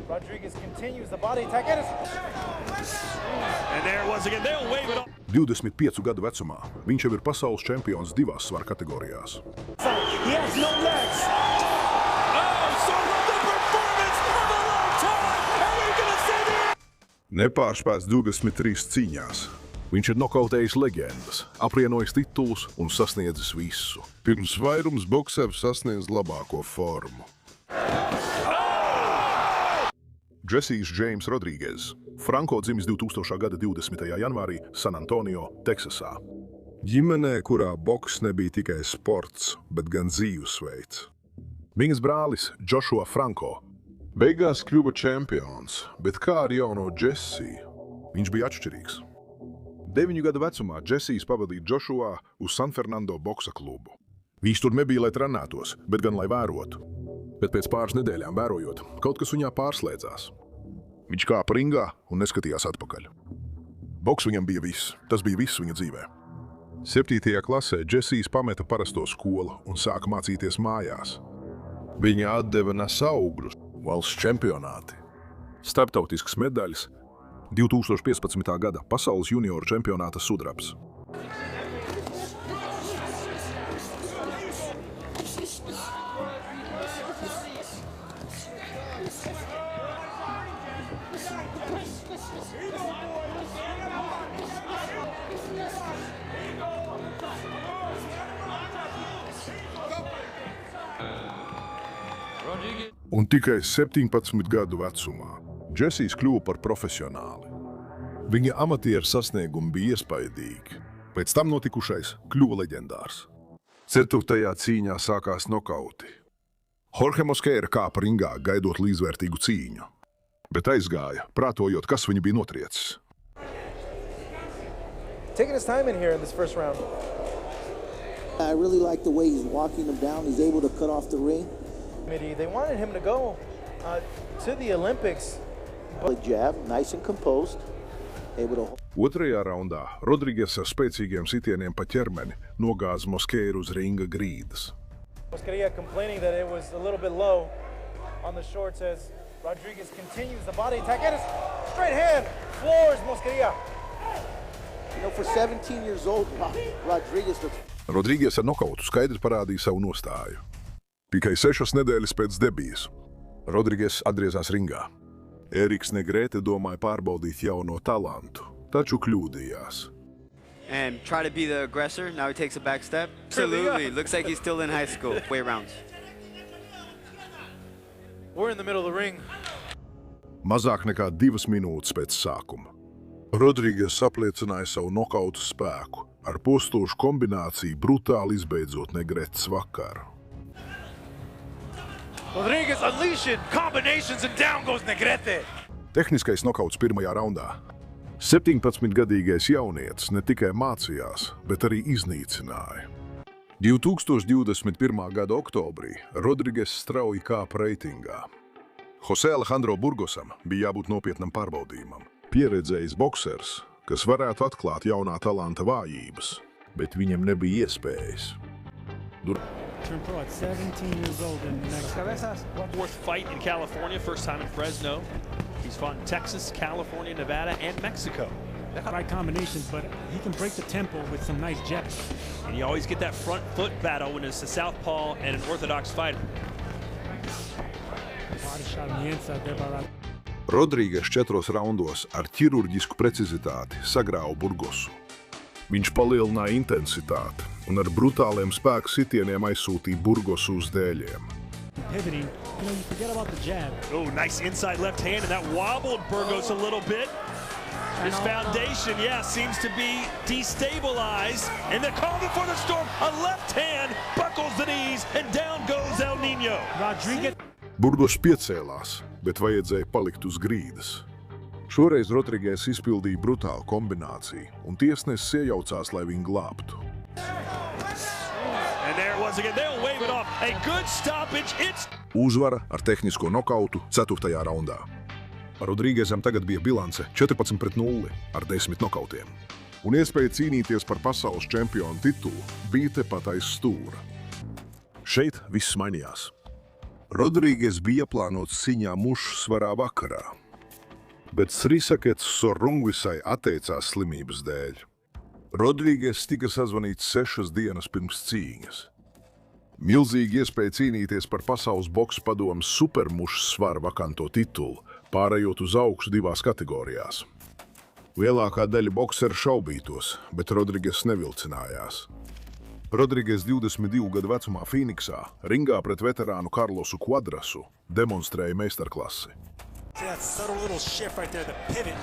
Rodriguez continues the body attack. And there it was again. They'll wave it off. 25 gadu vecumā viņš jau ir pasaules čempions divās svaru kategorijās. he has no legs. Nepārspēts 23 cīņās. Viņš ir nokautējis leģendas, aprienojis titulus un sasniedzis visu. Pirms vairums bokseru sasniedz labāko formu. Jesijs Džeims Rodrīgez. Franko dzimis 2000. gada 20. janvārī San Antonio, Teksasā. Ģimenē, kurā boks nebija tikai sports, bet gan dzīvesveids. Viņas brālis Joshua Franko. Beigās kļuva čempions, bet kā ar jauno Jesiju? Viņš bija atšķirīgs. 9 gadu vecumā Jesijs pavadīja Joshua uz San Fernando boksa klubu. Viņš tur nebija, lai trenētos, bet gan lai vērotu. Bet pēc pāris nedēļām vērojot, kaut kas viņā pārslēdzās. Viņš kāpa ringā un neskatījās atpakaļ. Boks viņam bija viss, tas bija viss viņa dzīvē. 7. klasē Jesijs pameta parasto skolu un sāka mācīties mājās. Viņa atdeva nes augļus. Valsts čempionāti, starptautiskas medaļas, 2015. gada pasaules junioru čempionāta sudrabs. Un tikai 17 gadu vecumā Jesijs kļuva par profesionāli. Viņa amatieru sasniegumi bija iespaidīgi. Pēc tam notikušais kļuva leģendārs. 4. cīņā sākās nokauti. Jorge Mosquera kāpa ringā, gaidot līdzvērtīgu cīņu, bet aizgāja, prātojot, kas viņu bija notriecis. Taking his time in here in this first round. I really like the way he's walking him down. He's able to cut off the ring. They wanted him to go to the Olympics. The jab, nice and composed. Able to... Otrajā raundā Rodrīgez ar spēcīgiem sitieniem pa ķermeni nogāza Mosqueru uz ringa grīdas. Mosquera complaining that it was a little bit low on the shorts as Rodriguez continues the body attack. And his straight hand floors Mosquera. For 17 years old, Rodriguez... Rodrīgez ar nokautu skaidri parādīja savu nostāju. Tikai 6 nedēļas pēc debijas Rodrīgez atgriezās ringā. Eriks Negrete domāja pārbaudīt jauno talantu, taču kļūdījās. And try to be the aggressor. Now he takes a back step. Absolutely. Looks like he's still in high school. Weight rounds. We're in the middle of the ring. Mazāk nekā 2 minūtes pēc sākuma. Rodrīgez apliecināja savu nokautu spēku, ar postošu kombināciju brutāli izbeidzot Negretes vakaru. Rodriguez unleashing combinations and down goes Negrete. Tehniskais nokauts pirmajā raundā. 17-gadīgais jaunietis ne tikai mācījās, bet arī iznīcināja. 2021. gada oktobrī Rodrīgez strauji kāpa reitingā. Jose Alejandro Burgosam bija jābūt nopietnam pārbaudījumam. Pieredzējis boksers, kas varētu atklāt jaunā talanta vājības, bet viņam nebija iespējas. Turned pro at 17 years old in Mexico. Fourth fight in California, first time in Fresno. He's fought in Texas, California, Nevada, and Mexico. Right combinations, but he can break the tempo with some nice jabs. And you always get that front foot battle when it's a southpaw and an orthodox fighter. Body shot on the inside there by Rodriguez. Rodrīgez 4 raundos ar ķirurģisku precizitāti sagrāva Burgosu. Viņš palielināja intensitāti un ar brutāliem spēku sitieniem aizsūtīja Burgosu uz dēļiem. Pivoting, you forget about the jab. Oh, nice inside left hand, and that wobbled Burgos a little bit. His foundation, seems to be destabilized. And the calm before the storm, a left hand buckles the knees, and down goes El Niño. Rodriguez. Burgos piecēlās, bet vajadzēja palikt uz grīdas. Šoreiz Rodrīgez izpildīja brutālu kombināciju, un tiesnesis iejaucās, lai viņu glābtu. And there it was again. They'll wave it off. A good stoppage. It's Uzvara ar tehnisko nokautu 4. raundā. Rodrīgezam tagad bija bilance 14-0 ar 10 nokautiem. Un iespēja cīnīties par pasaules čempionu titulu bija tepat aiz stūra. Šeit viss mainījās. Rodrīgas bija plānots cīņā mušsvarā vakarā, bet Srisakets Sorungvisai atteicās slimības dēļ. Rodrīgas tika sazvanīts 6 dienas pirms cīņas. Milzīgi iespēja cīnīties par Pasaules boksa padomes supermušsvara vakanto titulu, pārējot uz augšu 2 kategorijās. Lielākā daļa bokseru šaubītos, bet Rodrīgas nevilcinājās. Rodrīgas 22 gadu vecumā Fīniksā ringā pret veterānu Karlosu Quadrasu demonstrēja meistarklasi. That subtle little shift right there, the pivot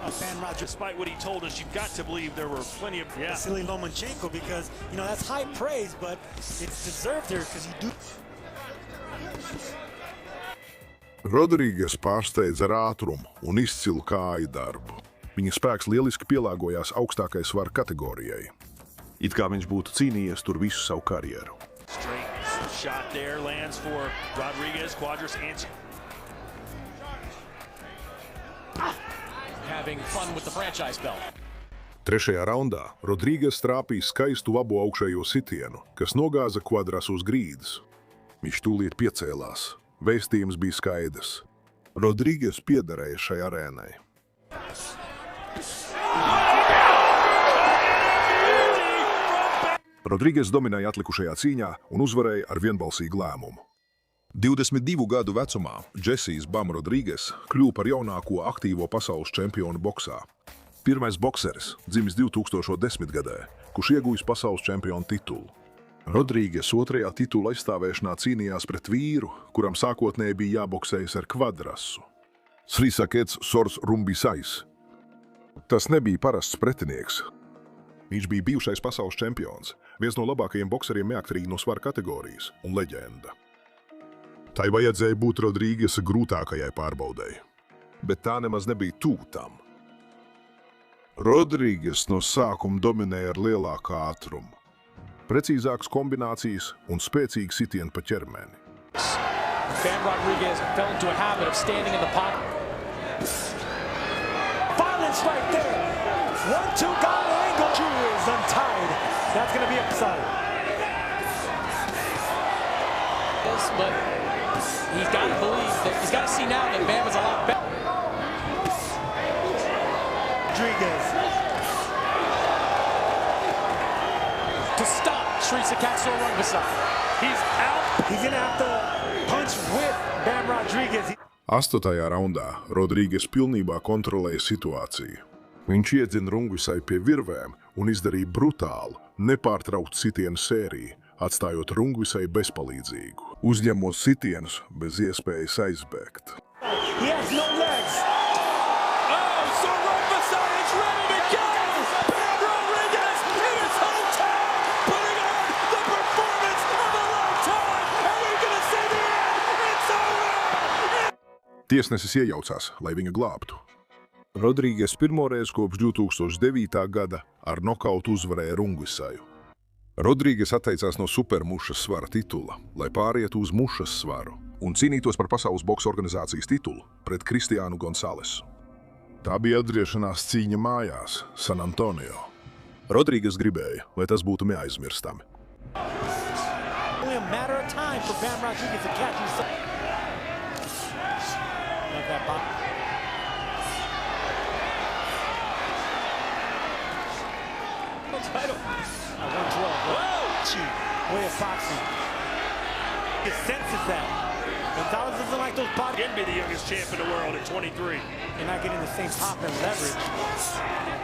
of Bam Rogers. Despite what he told us, you've got to believe there were plenty of... Vasily Lomachenko, because, you know, that's high praise, but it's deserved here because you do... Rodrīgas pārsteidza ar ātrumu un izcilu kāju darbu. Viņa spēks lieliski pielāgojās augstākai svara kategorijai. It kā viņš būtu cīnījies tur visu savu karjeru. Straight shot there lands for Rodriguez. Quadras answer. Having fun with the franchise belt. Trešajā raundā Rodrīgas trāpīja skaistu labo augšējo sitienu, kas nogāza Quadrasu uz grīdas. Viņš tūlīt piecēlās. Vēstījums bija skaidrs. Rodrīgas piederēja šai arēnai. Rodrīgas dominēja atlikušajā cīņā un uzvarēja ar vienbalsīgu lēmumu. 22 gadu vecumā Džesijs Bam Rodrīgas kļuva par jaunāko aktīvo pasaules čempionu boksā. Pirmais bokseris dzimis 2010. Gadā, kurš iegūjis pasaules čempionu titulu. Rodrīgas otrajā titula aizstāvēšanā cīnījās pret vīru, kuram sākotnēji bija jāboksējas ar Quadrasu. Srisakets Sorungvisais. Tas nebija parasts pretinieks. Viņš bija bijušais pasaules čempions, viens no labākajiem bokseriem neatkarīgi no svara kategorijas un leģenda. Tai vajadzēja būt Rodrīgas grūtākajai pārbaudei, bet tā nemaz nebija tuvu tam. Rodrīgas no sākuma dominēja ar lielāku ātrumu, precīzākas kombinācijas un spēcīgu sitienu pa ķermeni. Bam Rodriguez fell into a habit of standing in the pocket. Violence right there. 1-2 got an angle. Drew is untied. That's going to be upside. But he's got to believe that he's got to see now that Bam is a lot better. Rodriguez. To stop Srisakets Sorungvisai. He's out. He's going to have to punch with Bam Rodriguez. 8. raundā Rodrīgas pilnībā kontrolēja situāciju. Viņš iedzina Rungvisai pie virvēm un izdarīja brutālu, nepārtrauktu sitienu sēriju, atstājot Rungvisai bezpalīdzīgu. Uzņemot sitienus bez iespējas aizbēgt. He has no legs. Oh, Sorungvisai is ready to go! Bam Rodriguez in his hometown, putting on the performance of a lifetime! Are we going to see the end? It's over! Tiesnesis iejaucās, lai viņu glābtu. Rodrīgas pirmoreiz kopš 2009. gada ar nokautu uzvarēja Rungvisaju. Rodrīgas atteicās no supermušas svara titula, lai pārietu uz mušas svaru un cīnītos par Pasaules boksa organizācijas titulu pret Kristiānu Gonzalesu. Tā bija atgriešanās cīņa mājās, San Antonio. Rodrīgas gribēja, lai tas būtu neaizmirstami. Only a matter of time for Bam Rodriguez to catch himself. Love that pop. Title. 112. Whoa! Way of boxing. He senses that. Gonzalez doesn't like those bodies. Can be the youngest champ in the world at 23. You're not getting the same pop and leverage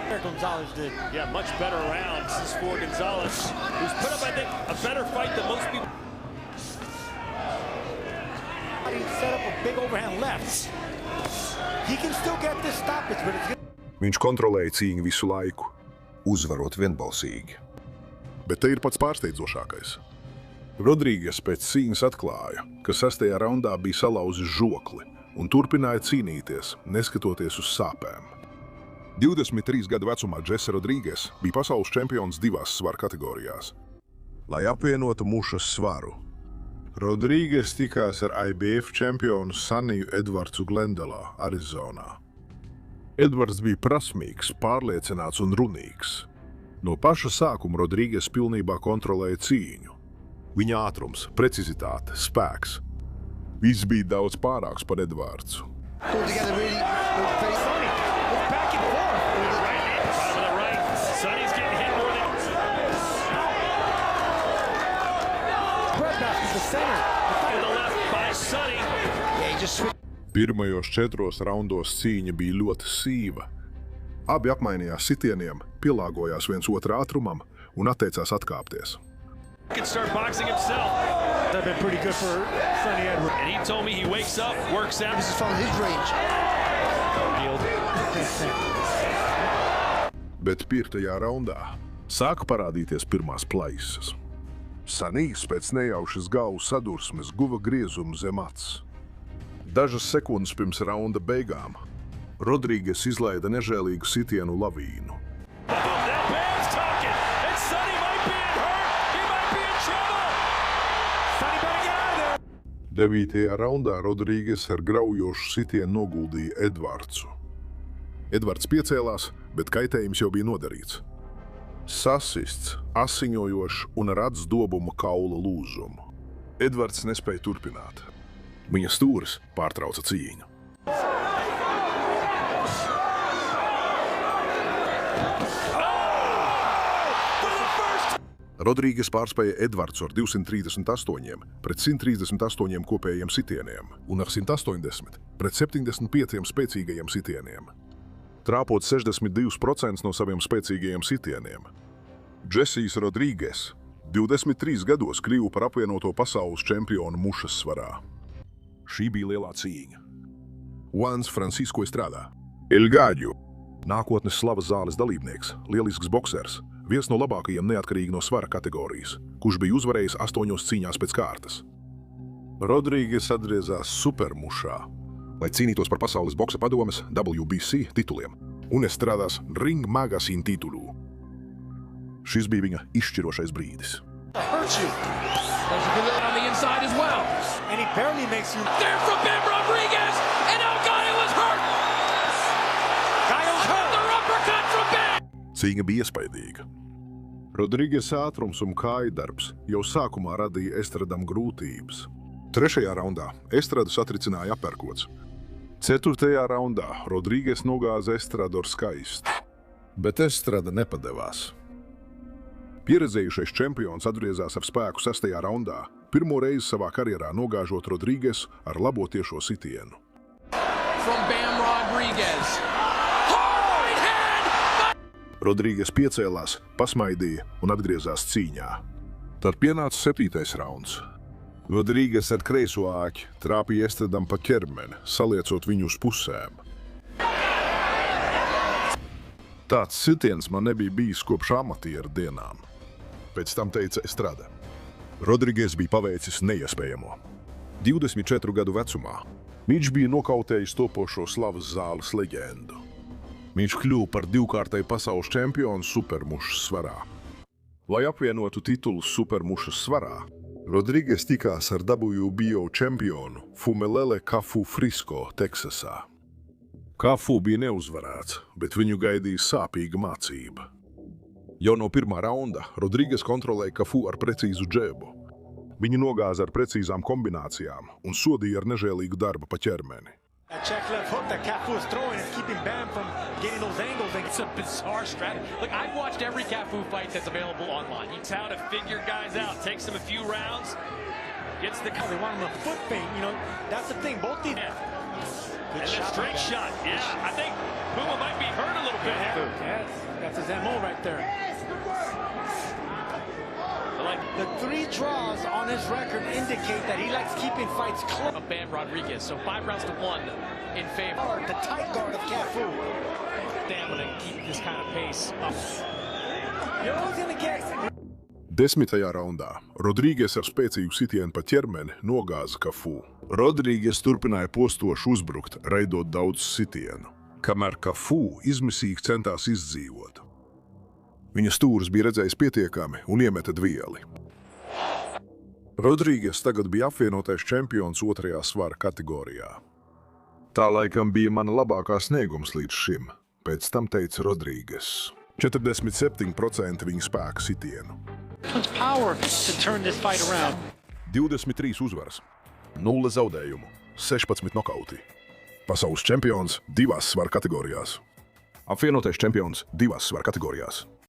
that Gonzalez did. Yeah, much better rounds. This is for Gonzalez, who's put up, I think, a better fight than most people. He set up a big overhand left. He can still get this stoppage, but it's good. Viņš kontrolēja cīņu visu laiku, uzvarot vienbalsīgi. Bet te ir pats pārsteidzošākais. Rodrīgas pēc cīņas atklāja, ka 6. raundā bija salauzis žokli un turpināja cīnīties, neskatoties uz sāpēm. 23 gadu vecumā Jesse Rodrīgas bija pasaules čempions 2 svara kategorijās. Lai apvienotu mušas svaru, Rodrīgas tikās ar IBF čempionu Saniju Edvardsu Glendelā, Arizonā. Edvards bija prasmīgs, pārliecināts un runīgs. No paša sākuma Rodrīgas pilnībā kontrolēja cīņu. Viņa ātrums, precizitāte, spēks Viss bija daudz pārāks par Edvardsu. Bottom of the right. Sonny's getting hit more than... To the left by Sonny. Pirmajos 4 raundos cīņa bija ļoti sīva. Abi apmainījās sitieniem, pielāgojās viens otra ātrumam un atteicās atkāpties. Can start boxing himself. That's been pretty good for Sonny Edwards. And he told me he wakes up, works out. This is from his range. Bet 5. raundā sāka parādīties pirmās plaisas. Sanijs pēc nejaušas galvu sadursmes guva griezumu zem acs. Dažas sekundes pirms raunda beigām Rodrīgas izlaida nežēlīgu sitienu lavīnu. That Bam's talking, and Sonny might be hurt. He might be in trouble. Sonny better get out of there. 9. raundā Rodrīgas ar graujošu sitienu noguldīja Edvardsu. Edvards piecēlās, bet kaitējums jau bija nodarīts. Sasists, asiņojošs un ar acs dobuma kaula lūzumu. Edvards nespēja turpināt. Viņa stūris pārtrauca cīņu. Rodrīgas pārspēja Edvardsu ar 238 pret 138 kopējiem sitieniem un ar 180 pret 75 spēcīgajiem sitieniem. Trāpot 62% no saviem spēcīgajiem sitieniem. Džesijs Rodrīgas 23 gados kļuva par apvienoto pasaules čempionu mušas svarā. Šī bija lielā cīņa. Juans Francisco Estrada, El Gallo, nākotnes slavas zāles dalībnieks, lielisks boksers, viens no labākajiem neatkarīgi no svara kategorijas, kurš bija uzvarējis 8 cīņās pēc kārtas. Rodrīgas atgriezās supermušā, lai cīnītos par pasaules boksa padomes WBC tituliem un Estradas Ring Magazine titulu. Šis bija viņa izšķirošais brīdis. Hurt you. There's a good look on the inside as well. And he barely makes you... There from Bam Rodriguez, and now Gallo was hurt. Gallo's hurt. Another uppercut from Bam. Cīņa bija iespaidīga. Rodrīgas ātrums un kājadarbs jau sākumā radīja Estradam grūtības. 3. raundā Estradu satricināja aperkots. 4. raundā Rodrīgas nogāza Estradu ar skaistu, bet Estrada nepadevās. Pieredzējušais čempions atgriezās ar spēku 6. raundā, pirmo reizi savā karjerā nogāžot Rodrīgas ar labo tiešo sitienu. From Bam Rodriguez. Hard right hand. Rodrīgas piecēlās, pasmaidīja un atgriezās cīņā. Tad pienāca 7. rauns. Rodrīgas ar kreiso āķi trāpīja Estradam pa ķermeni, saliecot viņu uz pusēm. Tāds sitiens man nebija bijis kopš amatieru dienām. Pēc tam teica Estrada. Rodrīgas bija paveicis neiespējamo. 24 gadu vecumā viņš bija nokautējis topošo slavas zāles leģendu. Viņš kļuva par 2-kārtēju pasaules čempionu supermušas svarā. Lai apvienotu titulus supermušas svarā, Rodrīgas tikās ar WBO čempionu Fumelele Cafu Frisco, Teksasā. Cafu bija neuzvarēts, bet viņu gaidīja sāpīga mācība. Jau no 1. raunda Rodrīgas kontrolēja Cafu ar precīzu džebu. Viņu nogāza ar precīzām kombinācijām un sodīja ar nežēlīgu darbu pa ķermeni. That check left hook that Cafu is throwing is keeping Bam from getting those angles. It's a bizarre strategy. Look, I've watched every Cafu fight that's available online. It's how to figure guys out. Takes him a few rounds. Gets the... They want him to foot feint, you know. That's the thing. Both these... Yeah. Good And a shot. straight shot. Yeah, I think Puma might be hurt a little bit. Yes, that's his MO right there. Like The 3 draws on his record indicate that he likes keeping fights close. Of Bam Rodriguez, so 5 rounds to 1 in favor. The tight guard of Cafu. Bam to keep this kind of pace up. You're always gonna get... 10. raundā Rodrīgas ar spēcīgu sitienu pa ķermeni nogāza Cafu. Rodrīgas turpināja postoši uzbrukt, raidot daudz sitienu, kamēr Cafu izmisīgi centās izdzīvot. Viņa stūris bija redzējis pietiekami un iemeta dvieli. Rodrīgas tagad bija apvienotais čempions 2. svara kategorijā. Tā laikam bija mana labākā sniegums līdz šim, pēc tam teica Rodrīgas. 47% viņa spēka sitienu. Power to turn this fight around. 23 uzvaras, 0 zaudējumu, 16 nokauti. Pasaules čempions 2 svaru kategorijās. Apvienotais čempions 2 svaru kategorijās.